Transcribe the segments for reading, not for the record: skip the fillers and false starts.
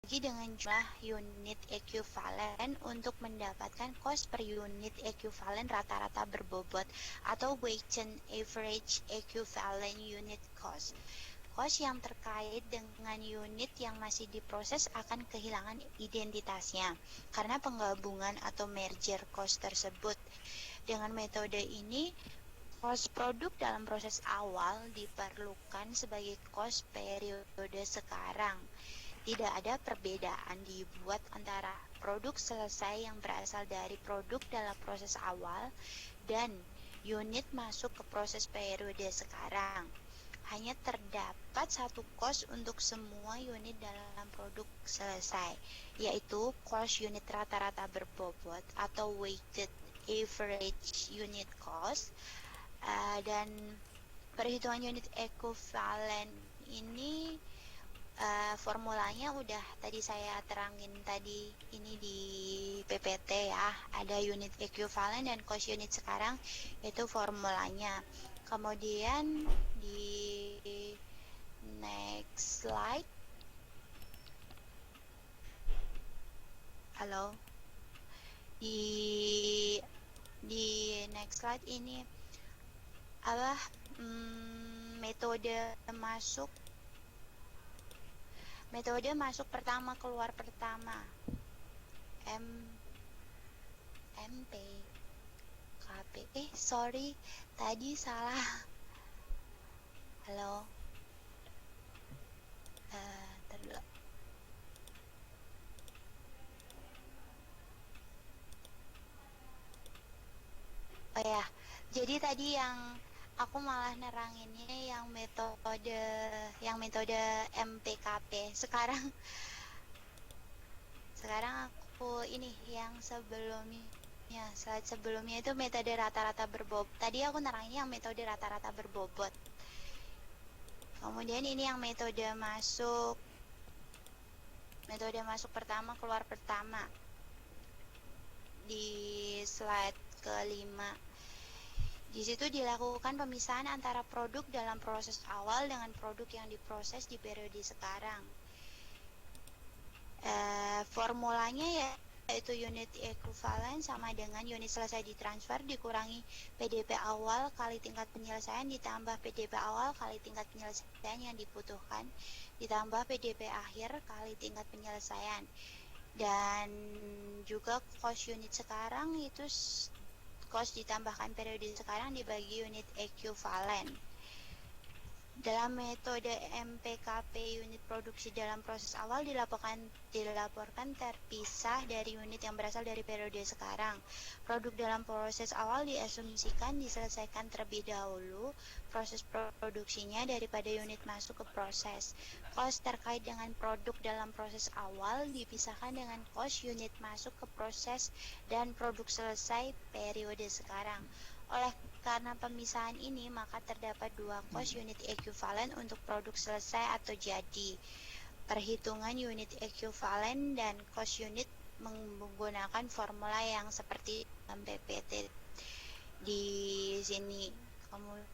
dengan jumlah unit ekuivalen untuk mendapatkan cost per unit ekuivalen rata-rata berbobot atau weighted average equivalent unit cost. Cost yang terkait dengan unit yang masih diproses akan kehilangan identitasnya karena penggabungan atau merger cost tersebut. Dengan metode ini, cost produk dalam proses awal diperlukan sebagai cost periode sekarang. Tidak ada perbedaan dibuat antara produk selesai yang berasal dari produk dalam proses awal dan unit masuk ke proses periode sekarang. Hanya terdapat satu cost untuk semua unit dalam produk selesai, yaitu cost unit rata-rata berbobot atau weighted average unit cost. Dan perhitungan unit ekuivalen ini formulanya udah tadi saya terangin tadi ini di PPT ya, ada unit ekuivalen dan cost unit sekarang itu formulanya. Kemudian di next slide, halo, di next slide ini apa metode masuk pertama keluar pertama MP KP. Sorry tadi salah. Halo, terlalu. Oh ya, jadi tadi yang aku malah neranginnya yang metode MPKP. Sekarang aku ini yang sebelumnya, slide sebelumnya itu metode rata-rata berbobot. Tadi aku neranginnya yang metode rata-rata berbobot. Kemudian ini yang metode masuk pertama keluar pertama di slide kelima. Di situ dilakukan pemisahan antara produk dalam proses awal dengan produk yang diproses di periode sekarang. Formulanya yaitu unit ekuivalen sama dengan unit selesai ditransfer dikurangi PDP awal kali tingkat penyelesaian ditambah PDP awal kali tingkat penyelesaian yang dibutuhkan ditambah PDP akhir kali tingkat penyelesaian. Dan juga cost unit sekarang itu cost ditambahkan periode sekarang dibagi unit ekuivalen. Dalam metode MPKP, unit produksi dalam proses awal dilaporkan terpisah dari unit yang berasal dari periode sekarang. Produk dalam proses awal diasumsikan diselesaikan terlebih dahulu proses produksinya daripada unit masuk ke proses. Cost terkait dengan produk dalam proses awal dipisahkan dengan cost unit masuk ke proses dan produk selesai periode sekarang. Oleh karena pemisahan ini, maka terdapat dua cost unit ekuivalen untuk produk selesai atau jadi. Perhitungan unit ekuivalen dan cost unit menggunakan formula yang seperti dalam PPT di sini. Kemudian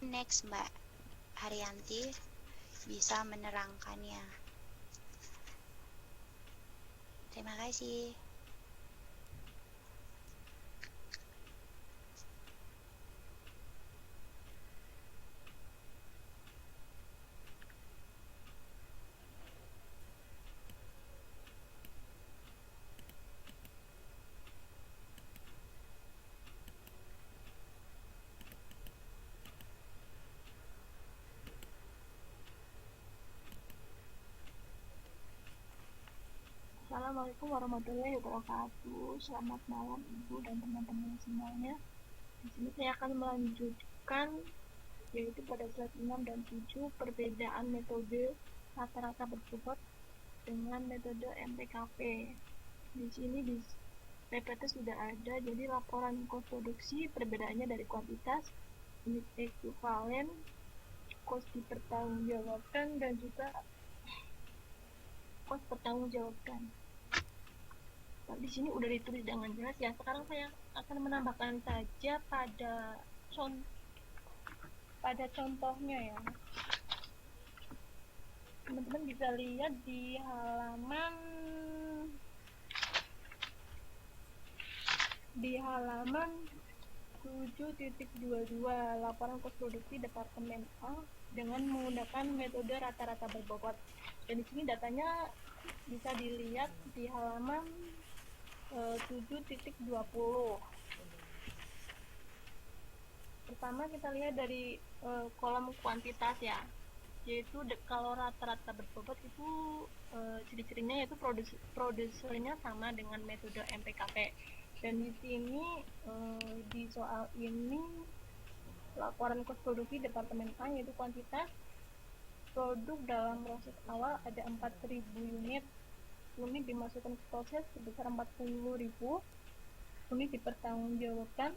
next Mbak Haryanti bisa menerangkannya. Terima kasih. Assalamualaikum warahmatullahi wabarakatuh. Selamat malam Ibu dan teman-teman semuanya. Di sini saya akan melanjutkan yaitu pada slide 6 dan 7 perbedaan metode rata-rata berbobot dengan metode MPKP. Di sini di PPT sudah ada, jadi laporan cost produksi perbedaannya dari kuantitas, unit ekuivalen, cost dipertanggungjawabkan dan juga cost pertanggungjawabkan. Di sini udah ditulis dengan jelas ya. Sekarang saya akan menambahkan saja pada contohnya ya. teman-teman bisa lihat di halaman 7.22 laporan kos produksi Departemen A dengan menggunakan metode rata-rata berbobot. Dan di sini datanya bisa dilihat di halaman 7.20. Pertama kita lihat dari kolom kuantitas ya, yaitu kalau rata-rata berbobot itu ciri-cirinya yaitu produsernya sama dengan metode MPKP. Dan di sini di soal ini laporan kos produksi Departemen A yaitu kuantitas produk dalam proses awal ada 4.000 unit dimasukkan ke proses sebesar 40.000 unit dipertanggungjawabkan,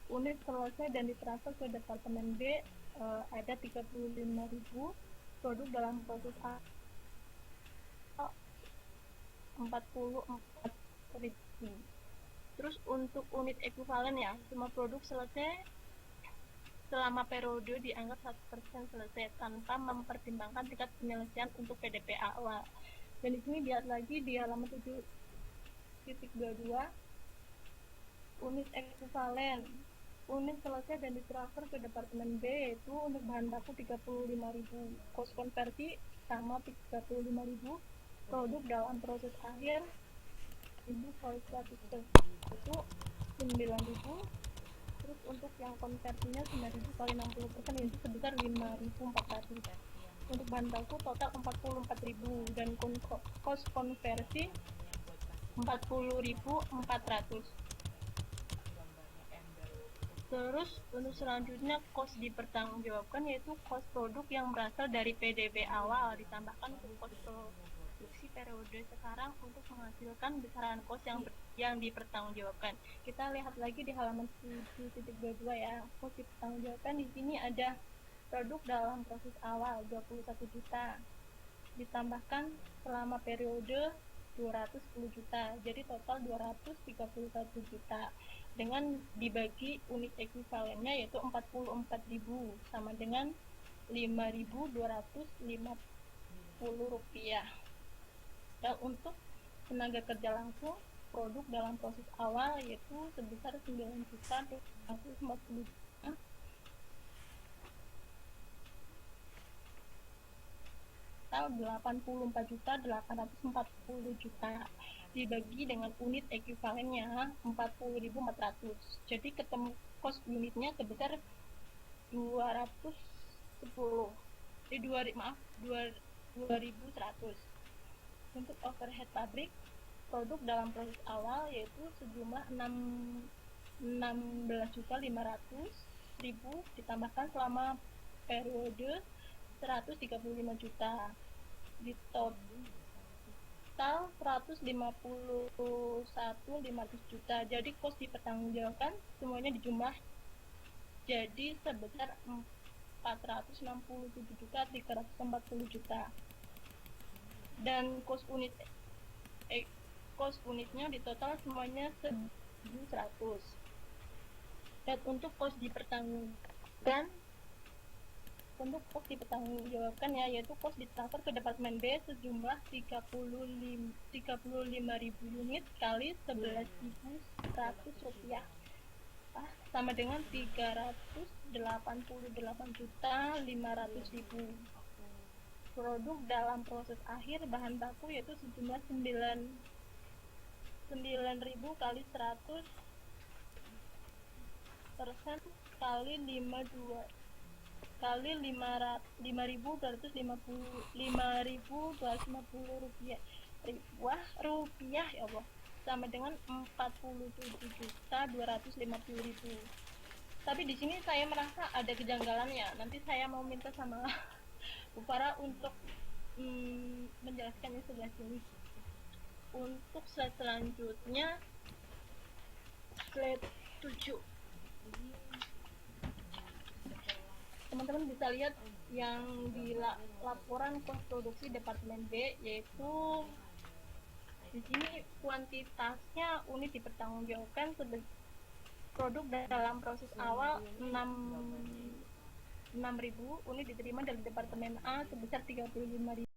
unit selesai dan ditransfer ke Departemen B ada 35.000 produk dalam proses A 44.000. Terus untuk unit ekuivalen ya, semua produk selesai selama periode dianggap 100% selesai tanpa mempertimbangkan tingkat penyelesaian untuk PDP awal. Dan di sini lihat lagi di halaman 7.22 unit ekuivalen. Unit selesai dan ditransfer ke Departemen B yaitu untuk bahan baku 35.000, kos konversi sama 35.000, produk dalam proses akhir ibu kali 100 itu 9.000, terus untuk yang konversinya 9.000 kali 60% itu sebesar 5.400. Untuk bahan baku total 44.000 dan kos konversi 40.400. Terus untuk selanjutnya kos dipertanggungjawabkan yaitu kos produk yang berasal dari PDB awal ditambahkan ke kos produksi periode sekarang untuk menghasilkan besaran kos yang dipertanggungjawabkan. Kita lihat lagi di halaman 7.22 ya. Kos dipertanggungjawabkan di sini ada produk dalam proses awal 21 juta ditambahkan selama periode 210 juta. Jadi total 231 juta. Dengan dibagi unit ekuivalennya yaitu 44.000 sama dengan 5.250 rupiah. Dan untuk tenaga kerja langsung produk dalam proses awal yaitu sebesar 9.250 juta total 84.840 juta dibagi dengan unit ekuivalennya 40.400. Jadi ketemu kos unitnya sebesar 210. 2.100. Untuk overhead pabrik produk dalam proses awal yaitu sejumlah 16.500.000 ditambahkan selama periode 135 juta. Di total 151.500 juta. Jadi kos dipertanggungjawabkan semuanya dijumlah jadi sebesar 467.340 juta. Dan kos unitnya di total semuanya 1.100. Dan untuk kos dipertanggungjawabkan ya, yaitu kos ditransfer ke Departemen B sejumlah 35.000 unit kali 11.100 rupiah sama dengan 388.500.000. Produk dalam proses akhir bahan baku yaitu sejumlah 9.000 kali 100% kali 52 kali 5.250 rupiah ya Allah, sama dengan 47.250.000. Tapi di sini saya merasa ada kejanggalannya. Nanti saya mau minta sama Bu Farah untuk menjelaskannya sebelah sini. Untuk slide selanjutnya, slide 7. Teman-teman bisa lihat yang di laporan kos produksi Departemen B, yaitu di sini kuantitasnya unit dipertanggungjawabkan produk dalam proses awal 6 6.000, unit diterima dari Departemen A sebesar 35.000.